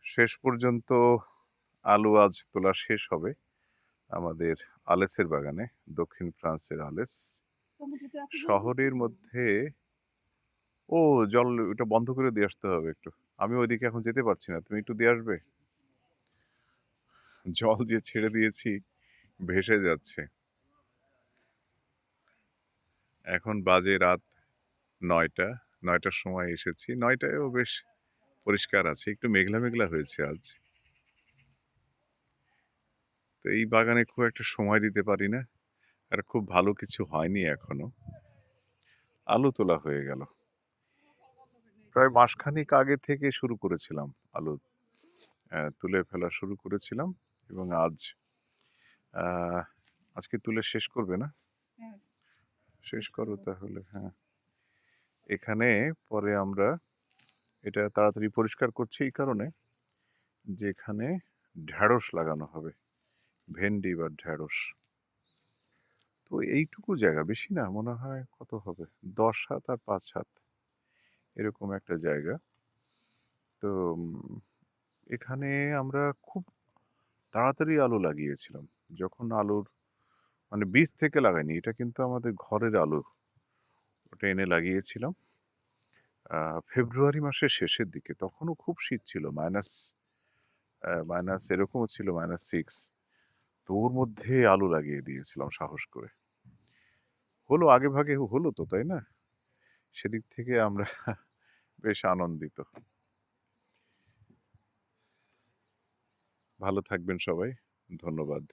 শেষ পর্যন্ত আলু আজ তোলা শেষ হবে আমাদের আলেসের বাগানে, দক্ষিণ ফ্রান্সের আলেস। শহরের মধ্যে ও জল ওটা বন্ধ করে দিয়ে আসতে হবে একটু। আমি ওইদিকে এখন যেতে পারছি না। তুমি একটু দিয়ে আসবে? জল যে ছেড়ে দিয়েছি ভেসে যাচ্ছে। এখন বাজে রাত ৯টা। ৯টার সময় এসেছি। ৯টায়ও বেশ পরিষ্কার আছে। একটু মেঘলা, মেঘলা হয়েছে আজ। তো এই বাগানে খুব একটা সময় দিতে পারি না। আর খুব ভালো কিছু হয়নি এখনো। আলু তোলা হয়ে গেল। প্রায় মাসখানেক আগে থেকে শুরু করেছিলাম আলু তুলে ফেলা শুরু করেছিলাম এবং আহ, আজকে তুলে শেষ করবে না? শেষ করো তাহলে, হ্যাঁ। এখানে পরে আমরা এটা তাড়াতাড়ি পরিষ্কার করছি এই কারণে যে এখানে ঢ্যাঁড়স লাগানো হবে, ভেন্ডি বা ঢ্যাঁড়স। তো এইটুকু জায়গা, বেশি না, মনে হয় কত হবে, 10 হাত আর 5 হাত এরকম একটা জায়গা। তো এখানে আমরা খুব তাড়াতাড়ি আলু লাগিয়েছিলাম। যখন আলুর মানে বীজ থেকে লাগাইনি, এটা কিন্তু আমাদের ঘরের আলু, ওটা এনে লাগিয়েছিলাম ফেব্রুয়ারি মাসের শেষের দিকে। তখনও খুব শীত ছিল, মাইনাস মাইনাস এরকমও ছিল, -6। তো ওর মধ্যে আলু লাগিয়ে দিয়েছিলাম সাহস করে। হলো, আগে ভাগে হলো তো, তাই না? সেদিক থেকে আমরা বেশ আনন্দিত। ভালো থাকবেন সবাই, ধন্যবাদ।